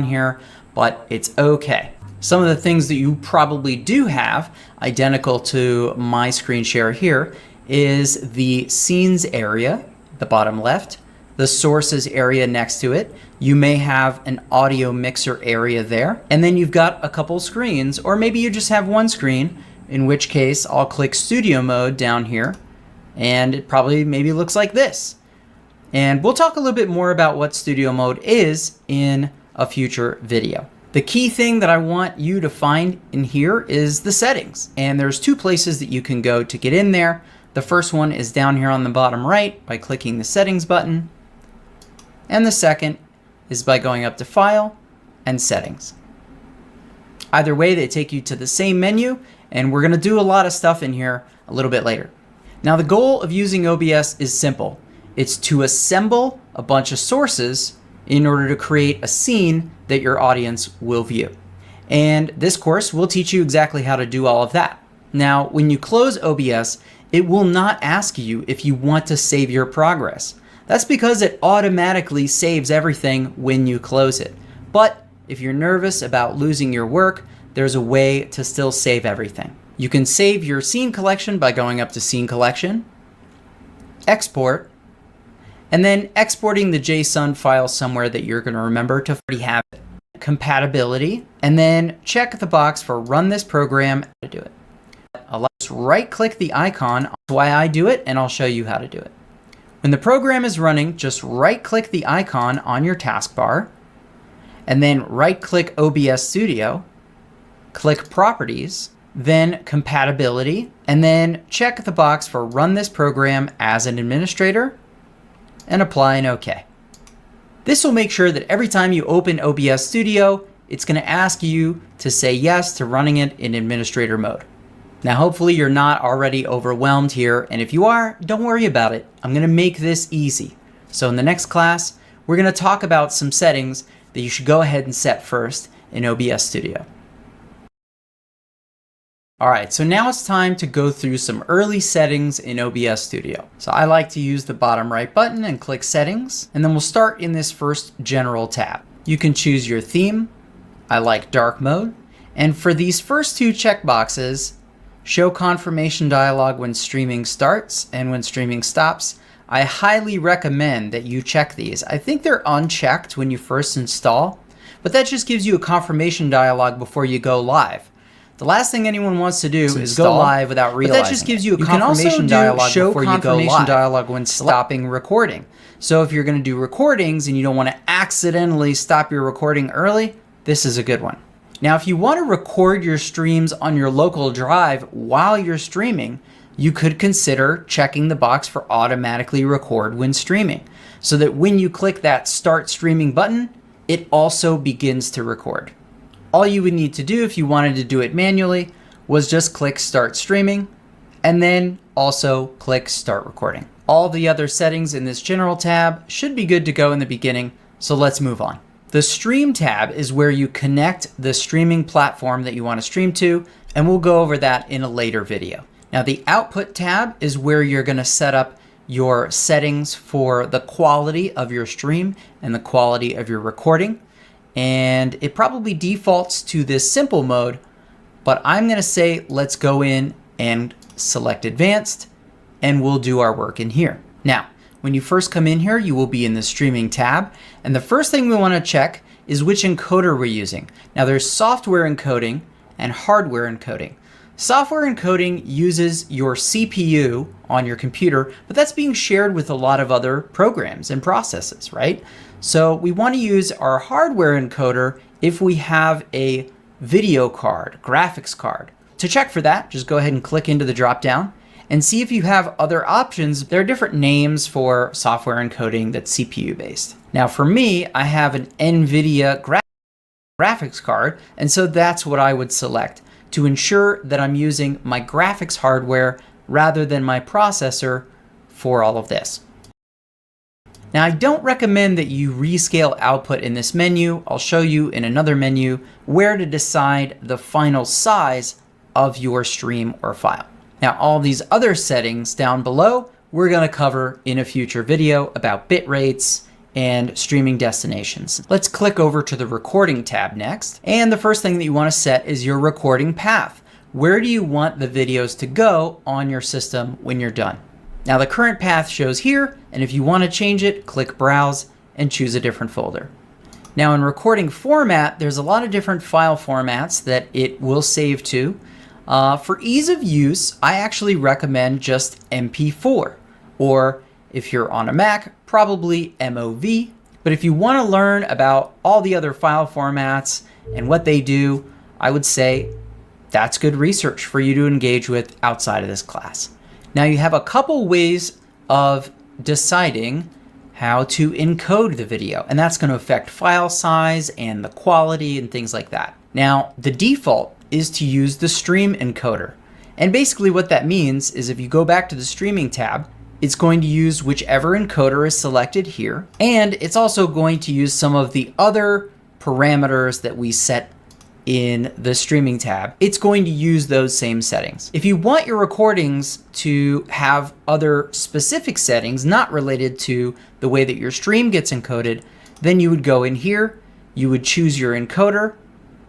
here, but it's okay. Some of the things that you probably do have identical to my screen share here is the scenes area, the bottom left, the sources area next to it. You may have an audio mixer area there, and then you've got a couple screens, or maybe you just have one screen, in which case I'll click studio mode down here, and it probably maybe looks like this. And we'll talk a little bit more about what studio mode is in a future video. The key thing that I want you to find in here is the settings. And there's two places that you can go to get in there. The first one is down here on the bottom right by clicking the settings button. And the second is by going up to File and Settings. Either way, they take you to the same menu, and we're going to do a lot of stuff in here a little bit later. Now, the goal of using OBS is simple. It's to assemble a bunch of sources in order to create a scene that your audience will view. And this course will teach you exactly how to do all of that. Now, when you close OBS, it will not ask you if you want to save your progress. That's because it automatically saves everything when you close it. But if you're nervous about losing your work, there's a way to still save everything. You can save your scene collection by going up to Scene Collection, Export, and then exporting the JSON file somewhere that you're going to remember to already have it. Compatibility, and then check the box for Run this program to do it. I'll just right-click the icon. That's why I do it, and I'll show you how to do it. When the program is running, just right-click the icon on your taskbar, and then right-click OBS Studio, click Properties, then Compatibility, and then check the box for Run this program as an administrator, and apply an OK. This will make sure that every time you open OBS Studio, it's going to ask you to say yes to running it in administrator mode. Now, hopefully you're not already overwhelmed here, and if you are, don't worry about it. I'm going to make this easy. So in the next class, we're going to talk about some settings that you should go ahead and set first in OBS Studio. All right, so now it's time to go through some early settings in OBS Studio. So I like to use the bottom right button and click Settings, and then we'll start in this first General tab. You can choose your theme. I like dark mode. And for these first two checkboxes, show confirmation dialog when streaming starts and when streaming stops, I highly recommend that you check these. I think they're unchecked when you first install, but that just gives you a confirmation dialog before you go live. The last thing anyone wants to do is go live without realizing. But that just gives you a confirmation dialog before you go live. Dialog when stopping recording. So if you're going to do recordings and you don't want to accidentally stop your recording early, this is a good one. Now, if you want to record your streams on your local drive while you're streaming, you could consider checking the box for automatically record when streaming, so that when you click that Start Streaming button, it also begins to record. All you would need to do if you wanted to do it manually was just click Start Streaming and then also click Start Recording. All the other settings in this General tab should be good to go in the beginning, so let's move on. The Stream tab is where you connect the streaming platform that you want to stream to, and we'll go over that in a later video. Now, the Output tab is where you're going to set up your settings for the quality of your stream and the quality of your recording. And it probably defaults to this simple mode, but I'm going to say let's go in and select Advanced, and we'll do our work in here. Now, when you first come in here, you will be in the Streaming tab, and the first thing we want to check is which encoder we're using. Now, there's software encoding and hardware encoding. Software encoding uses your CPU on your computer, but that's being shared with a lot of other programs and processes, right? So we want to use our hardware encoder if we have a video card, graphics card. To check for that, just go ahead and click into the drop-down and see if you have other options. There are different names for software encoding that's CPU based. Now for me, I have an NVIDIA graphics card, and so that's what I would select to ensure that I'm using my graphics hardware rather than my processor for all of this. Now, I don't recommend that you rescale output in this menu. I'll show you in another menu where to decide the final size of your stream or file. Now, all these other settings down below, we're going to cover in a future video about bit rates and streaming destinations. Let's click over to the recording tab next. And the first thing that you want to set is your recording path. Where do you want the videos to go on your system when you're done? Now the current path shows here, and if you want to change it, click Browse and choose a different folder. Now in recording format, there's a lot of different file formats that it will save to. For ease of use, I actually recommend just MP4, or if you're on a Mac, probably MOV. But if you want to learn about all the other file formats and what they do, I would say that's good research for you to engage with outside of this class. Now you have a couple ways of deciding how to encode the video, and that's going to affect file size and the quality and things like that. Now, the default is to use the stream encoder. And basically what that means is if you go back to the streaming tab, it's going to use whichever encoder is selected here. And it's also going to use some of the other parameters that we set in the streaming tab. It's going to use those same settings. If you want your recordings to have other specific settings not related to the way that your stream gets encoded, then you would go in here, you would choose your encoder.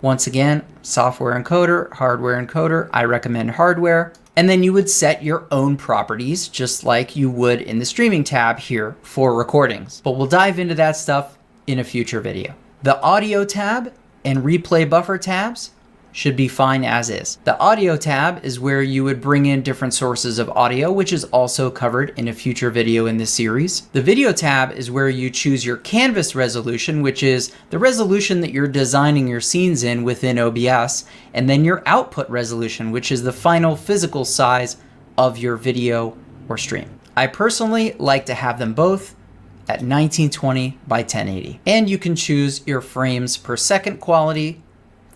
Once again, software encoder, hardware encoder, I recommend hardware. And then you would set your own properties just like you would in the streaming tab here for recordings. But we'll dive into that stuff in a future video. The audio tab and replay buffer tabs should be fine as is. The audio tab is where you would bring in different sources of audio, which is also covered in a future video in this series. The video tab is where you choose your canvas resolution, which is the resolution that you're designing your scenes in within OBS, and then your output resolution, which is the final physical size of your video or stream. I personally like to have them both at 1920 by 1080. And you can choose your frames per second quality,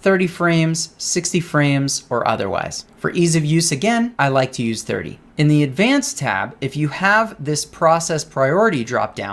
30 frames, 60 frames, or otherwise. For ease of use, again, I like to use 30. In the Advanced tab, if you have this process priority dropdown,